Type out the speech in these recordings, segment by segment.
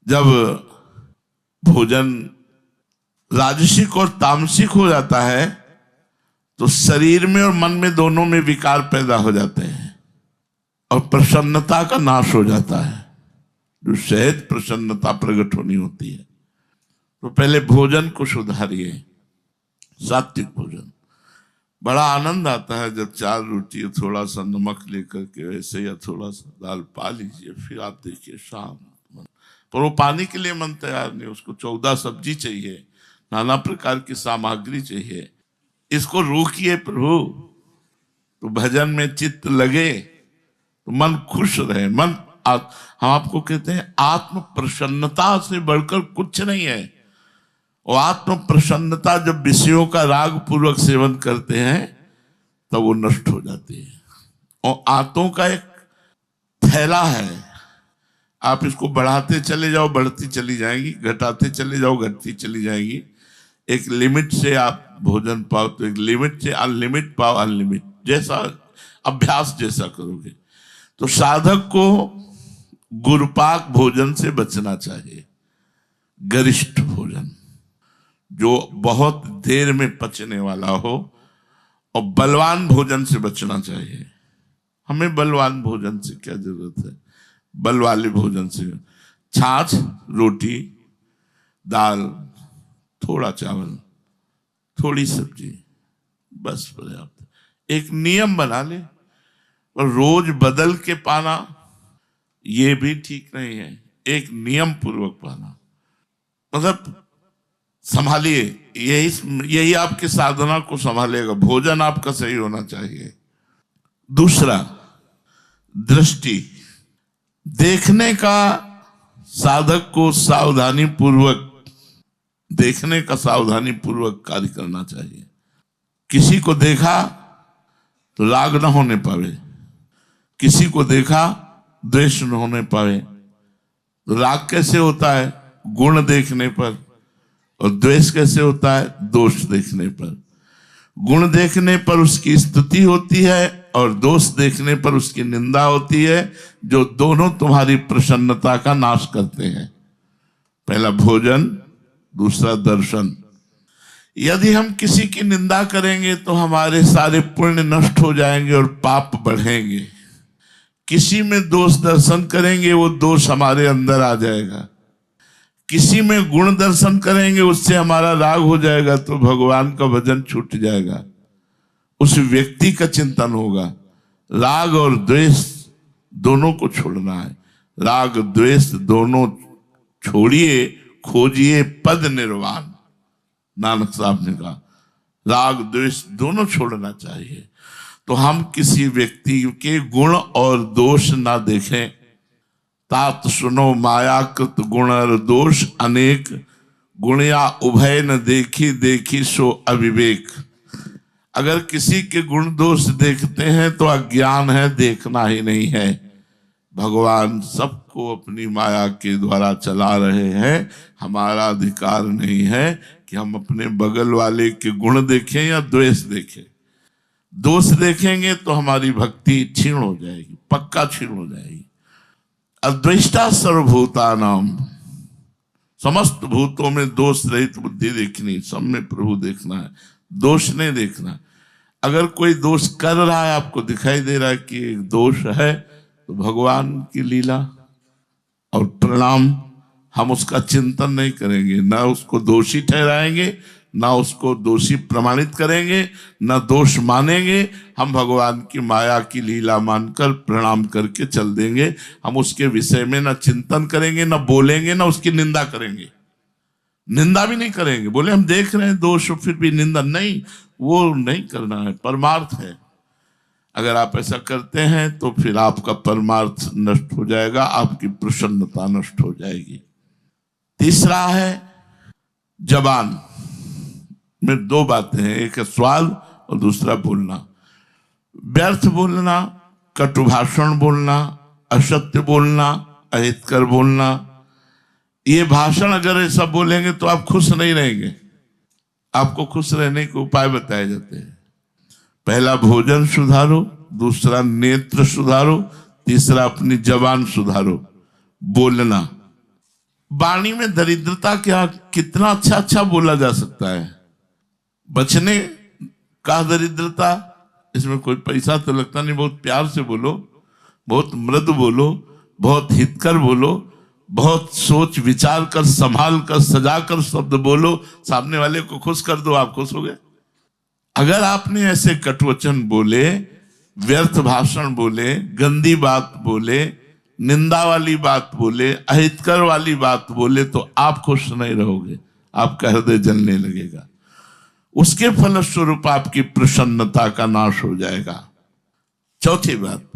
जब भोजन राजसिक और तामसिक हो जाता है तो शरीर में और मन में दोनों में विकार पैदा हो जाते हैं और प्रसन्नता का नाश हो जाता है। जो सहज प्रसन्नता प्रकट होनी होती है, तो पहले भोजन को सुधारिए, सात्विक भोजन। बड़ा आनंद आता है जब 4 रोटी थोड़ा सा नमक लेकर के ऐसे या थोड़ा सा दाल पा लीजिए, फिर आप देखिए शाम। पर वो पानी के लिए मन तैयार नहीं, उसको 14 सब्जी चाहिए, नाना प्रकार की सामग्री चाहिए। इसको रोकिए प्रभु, तो भजन में चित्त लगे, तो मन खुश रहे। हम आपको कहते हैं आत्म प्रसन्नता से बढ़कर कुछ नहीं है। और आत्म प्रसन्नता जब विषयों का राग पूर्वक सेवन करते हैं तब वो नष्ट हो जाती है। और आंतों का एक थैला है, आप इसको बढ़ाते चले जाओ बढ़ती चली जाएंगी, घटाते चले जाओ घटती चली जाएंगी। एक लिमिट से आप भोजन पाओ तो एक लिमिट से अनलिमिट पाओ अनलिमिट, जैसा अभ्यास जैसा करोगे। तो साधक को गुरुपाक भोजन से बचना चाहिए, गरिष्ठ भोजन जो बहुत देर में पचने वाला हो, और बलवान भोजन से बचना चाहिए। हमें बलवान भोजन से क्या जरूरत है? बल वाले भोजन से छाछ, रोटी, दाल, थोड़ा चावल, थोड़ी सब्जी, बस पर्याप्त। एक नियम बना ले, और रोज बदल के पाना ये भी ठीक नहीं है। एक नियम पूर्वक पाना, मतलब संभालिए, यही आपकी साधना को संभालेगा। भोजन आपका सही होना चाहिए। दूसरा, दृष्टि, देखने का साधक को सावधानी पूर्वक देखने का सावधानी पूर्वक कार्य करना चाहिए। किसी को देखा तो राग न होने पावे, किसी को देखा द्वेष न होने पावे। तो राग कैसे होता है? गुण देखने पर। और द्वेष कैसे होता है? दोष देखने पर। गुण देखने पर उसकी स्तुति होती है और दोष देखने पर उसकी निंदा होती है, जो दोनों तुम्हारी प्रसन्नता का नाश करते हैं। पहला भोजन, दूसरा दर्शन। यदि हम किसी की निंदा करेंगे तो हमारे सारे पुण्य नष्ट हो जाएंगे और पाप बढ़ेंगे। किसी में दोष दर्शन करेंगे, वो दोष हमारे अंदर आ जाएगा। किसी में गुण दर्शन करेंगे, उससे हमारा राग हो जाएगा, तो भगवान का भजन छूट जाएगा। उस व्यक्ति का चिंतन होगा। राग और द्वेष दोनों को छोड़ना है। राग द्वेष दोनों छोड़िए, खोजिए पद निर्वाण। नानक साहब ने कहा राग द्वेष दोनों छोड़ना चाहिए। तो हम किसी व्यक्ति के गुण और दोष ना देखें। तात सुनो मायाकृत गुण और दोष अनेक, गुणया उभय न देखी देखी सो अविवेक। अगर किसी के गुण दोष देखते हैं तो अज्ञान है, देखना ही नहीं है। भगवान सबको अपनी माया के द्वारा चला रहे हैं। हमारा अधिकार नहीं है कि हम अपने बगल वाले के गुण देखें या द्वेष देखें। दोष देखेंगे तो हमारी भक्ति क्षीण हो जाएगी, पक्का क्षीण हो जाएगी। अद्वेष्टा सर्वभूतानाम, समस्त भूतों में दोष रहित बुद्धि देखनी, सब में प्रभु देखना है, दोष नहीं देखना। अगर कोई दोष कर रहा है, आपको दिखाई दे रहा है कि एक दोष है, तो भगवान की लीला और प्रणाम। हम उसका चिंतन नहीं करेंगे, ना उसको दोषी ठहराएंगे, ना उसको दोषी प्रमाणित करेंगे, ना दोष मानेंगे। हम भगवान की माया की लीला मानकर प्रणाम करके चल देंगे। हम उसके विषय में ना चिंतन करेंगे, ना बोलेंगे, ना उसकी निंदा करेंगे। निंदा भी नहीं करेंगे। बोले हम देख रहे हैं दोष, फिर भी निंदा नहीं, वो नहीं करना है, परमार्थ है। अगर आप ऐसा करते हैं तो फिर आपका परमार्थ नष्ट हो जाएगा, आपकी प्रसन्नता नष्ट हो जाएगी। तीसरा है जबान में 2 बातें हैं, एक है स्वाद और दूसरा बोलना। व्यर्थ बोलना, कटु भाषण बोलना, असत्य बोलना, अहितकर बोलना। ये भाषण अगर ऐसा बोलेंगे तो आप खुश नहीं रहेंगे। आपको खुश रहने के उपाय बताए जाते हैं। पहला भोजन सुधारो, दूसरा नेत्र सुधारो, तीसरा अपनी जबान सुधारो। बोलना, वाणी में दरिद्रता क्या, कितना अच्छा अच्छा बोला जा सकता है। बचने का दरिद्रता, इसमें कोई पैसा तो लगता नहीं, बहुत प्यार से बोलो, बहुत मृदु बोलो, बहुत हितकर बोलो, बहुत सोच विचार कर, संभाल कर, सजा कर शब्द बोलो, सामने वाले को खुश कर दो, आप खुश हो गए। अगर आपने ऐसे कटुवचन बोले, व्यर्थ भाषण बोले, गंदी बात बोले, निंदा वाली बात बोले, अहितकर वाली बात बोले, तो आप खुश नहीं रहोगे, आपका हृदय जलने लगेगा। उसके फलस्वरूप आपकी प्रसन्नता का नाश हो जाएगा। चौथी बात,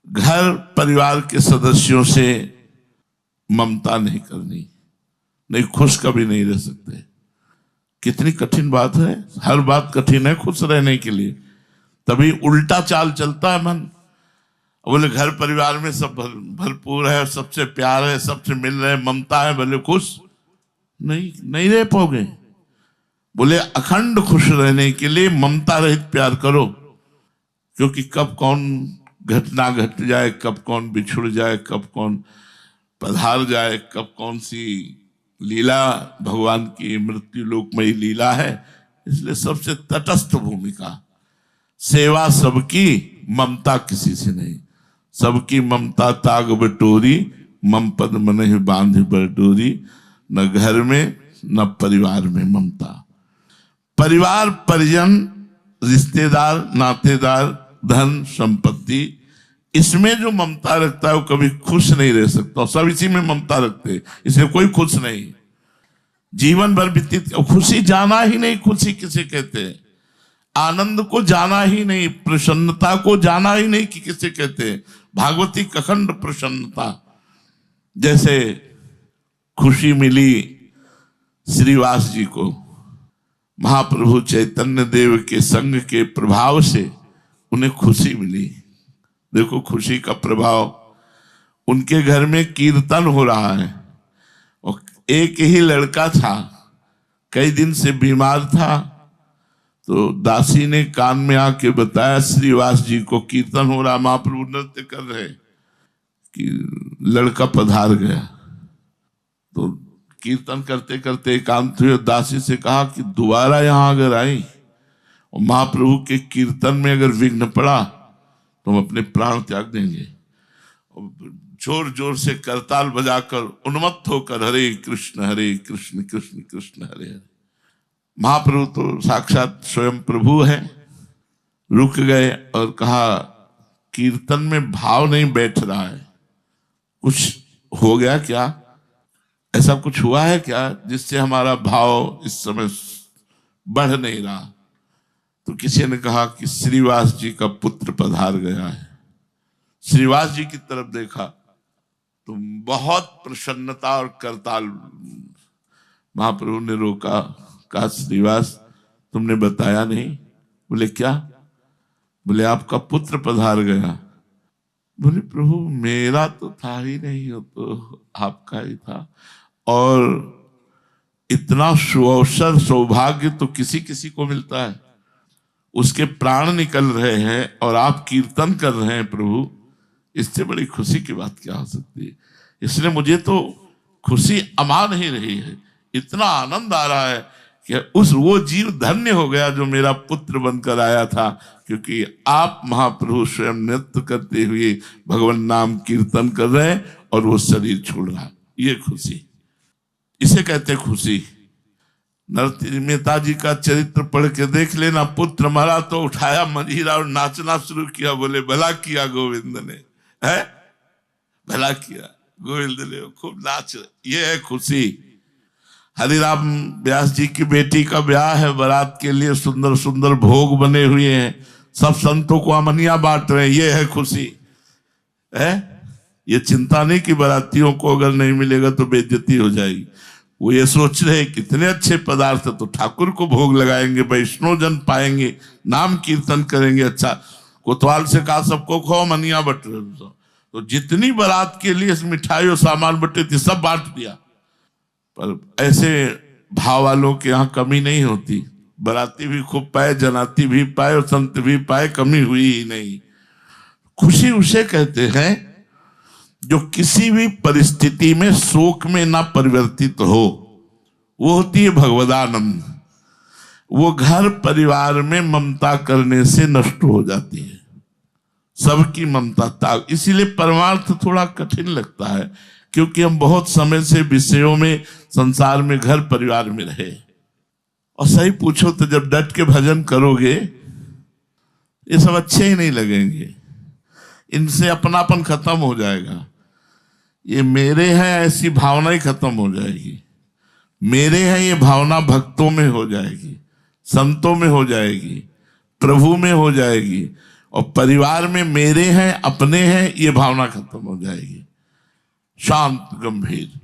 घर परिवार के सदस्यों से ममता नहीं करनी, नहीं खुश कभी नहीं रह सकते। कितनी कठिन बात है, हर बात कठिन है खुश रहने के लिए, तभी उल्टा चाल चलता है मन। बोले घर परिवार में सब भरपूर है, सबसे प्यार है, सबसे मिल रहे, ममता है, बोले खुश नहीं रह पाओगे। बोले अखंड खुश रहने के लिए ममता रहित प्यार करो, क्योंकि कब कौन घटना घट जाए, कब कौन बिछुड़ जाए, कब कौन पधार जाए, कब कौन सी लीला भगवान की मृत्यु लोकमयी लीला है। इसलिए सबसे तटस्थ भूमिका, सेवा सबकी, ममता किसी से नहीं। सबकी ममता ताग बटोरी, मम पद मनहि बांध बटोरी। न घर में न परिवार में ममता। परिवार परिजन, रिश्तेदार, नातेदार, धन संपत्ति, इसमें जो ममता रखता है वो कभी खुश नहीं रह सकता। सब इसी में ममता रखते हैं, इसलिए कोई खुश नहीं। जीवन भर व्यतीत, खुशी जाना ही नहीं, खुशी किसे कहते हैं, आनंद को जाना ही नहीं, प्रसन्नता को जाना ही नहीं कि किसे कहते हैं। भागवती अखंड प्रसन्नता। जैसे खुशी मिली श्रीवास जी को, महाप्रभु चैतन्य देव के संग के प्रभाव से उन्हें खुशी मिली। देखो खुशी का प्रभाव, उनके घर में कीर्तन हो रहा है और एक ही लड़का था, कई दिन से बीमार था, तो दासी ने कान में आके बताया श्रीवास जी को कीर्तन हो रहा, महाप्रभु नृत्य कर रहे, कि लड़का पधार गया। तो कीर्तन करते करते एकांत हुए, दासी से कहा कि दोबारा यहां अगर आई और महाप्रभु के कीर्तन में अगर विघ्न पड़ा तो हम अपने प्राण त्याग देंगे। जोर जोर से करताल बजाकर उन्मत्त होकर हरे कृष्ण कृष्ण कृष्ण हरे हरे। महाप्रभु तो साक्षात स्वयं प्रभु है, रुक गए और कहा कीर्तन में भाव नहीं बैठ रहा है, कुछ हो गया क्या, ऐसा कुछ हुआ है क्या जिससे हमारा भाव इस समय बढ़ नहीं रहा। तो किसी ने कहा कि श्रीवास जी का पुत्र पधार गया है। श्रीवास जी की तरफ देखा तो बहुत प्रसन्नता और करताल। महाप्रभु ने रोका, कहा श्रीवास तुमने बताया नहीं। बोले क्या? बोले आपका पुत्र पधार गया। बोले प्रभु मेरा तो था ही नहीं, हो तो आपका ही था। और इतना सुअवसर सौभाग्य तो किसी किसी को मिलता है, उसके प्राण निकल रहे हैं और आप कीर्तन कर रहे हैं प्रभु, इससे बड़ी खुशी की बात क्या हो सकती है। इसलिए मुझे तो खुशी अमा नहीं रही है, इतना आनंद आ रहा है कि वो जीव धन्य हो गया जो मेरा पुत्र बनकर आया था, क्योंकि आप महाप्रभु स्वयं नृत्य करते हुए भगवान नाम कीर्तन कर रहे हैं और वो शरीर छोड़ रहा। ये खुशी, इसे कहते खुशी। नरसिंह मेहता जी का चरित्र पढ़ के देख लेना। पुत्र मरा तो उठाया मंजीरा और नाचना शुरू किया। बोले भला किया गोविंद ने, है भला किया गोविंद ने, खूब नाच। ये है खुशी। हरिराम व्यास जी की बेटी का ब्याह है, बारात के लिए सुंदर सुंदर भोग बने हुए हैं, सब संतों को अमनिया बांट रहे हैं। ये है खुशी, है। ये चिंता नहीं कि बारातियों को अगर नहीं मिलेगा तो बेइज्जती हो जाएगी। वो ये सोच रहे कितने अच्छे पदार्थ तो ठाकुर को भोग लगाएंगे, वैष्णव जन पाएंगे, नाम कीर्तन करेंगे। अच्छा, कोतवाल से कहा सबको खाओ, मनिया बट रहे, तो जितनी बारात के लिए मिठाई और सामान बटे थे सब बांट दिया। पर ऐसे भाव वालों के यहाँ कमी नहीं होती। बाराती भी खूब पाए, जनाती भी पाए और संत भी पाए, कमी हुई ही नहीं। खुशी उसे कहते हैं जो किसी भी परिस्थिति में शोक में ना परिवर्तित हो, वो होती है भगवदानंद। वो घर परिवार में ममता करने से नष्ट हो जाती है, सबकी ममता त्याग। इसीलिए परमार्थ थोड़ा कठिन लगता है, क्योंकि हम बहुत समय से विषयों में, संसार में, घर परिवार में रहे। और सही पूछो तो जब डट के भजन करोगे ये सब अच्छे ही नहीं लगेंगे, इनसे अपनापन खत्म हो जाएगा। ये मेरे हैं ऐसी भावना ही खत्म हो जाएगी। मेरे हैं ये भावना भक्तों में हो जाएगी, संतों में हो जाएगी, प्रभु में हो जाएगी, और परिवार में मेरे हैं, अपने हैं, ये भावना खत्म हो जाएगी। शांत गंभीर।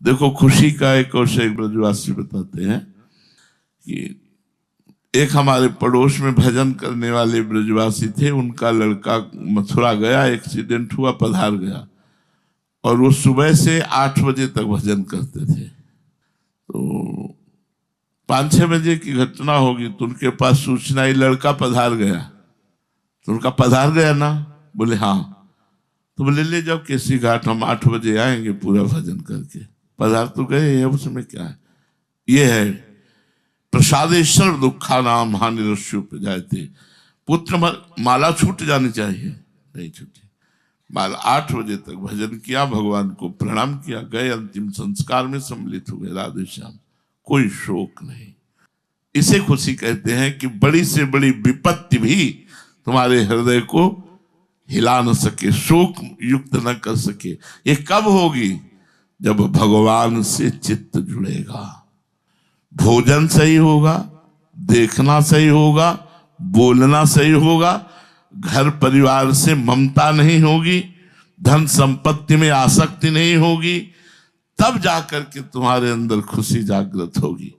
देखो खुशी का एक और से एक ब्रजवासी बताते हैं कि एक हमारे पड़ोस में भजन करने वाले ब्रजवासी थे, उनका लड़का मथुरा गया, एक्सीडेंट हुआ, पधार गया, और वो सुबह से 8 बजे तक भजन करते थे। तो 5-6 बजे की घटना होगी तो उनके पास सूचना आई लड़का पधार गया। तो उनका पधार गया ना, बोले हाँ। तो बोले ले जाओ केसी घाट, हम 8 बजे आएंगे पूरा भजन करके। पधार तो गए हैं, उसमें क्या है। ये है प्रसादेश्वर दुखा नाम हानि रस्युप जाते। पुत्र माला छूट जानी चाहिए, नहीं छूटी। माला 8 बजे तक भजन किया, भगवान को प्रणाम किया, गए, अंतिम संस्कार में सम्मिलित हुए। राधे श्याम, कोई शोक नहीं। इसे खुशी कहते हैं कि बड़ी से बड़ी विपत्ति भी तुम्हारे हृदय को हिला न सके, शोक युक्त न कर सके। ये कब होगी? जब भगवान से चित्त जुड़ेगा, भोजन सही होगा, देखना सही होगा, बोलना सही होगा, घर परिवार से ममता नहीं होगी, धन संपत्ति में आसक्ति नहीं होगी, तब जाकर के तुम्हारे अंदर खुशी जागृत होगी।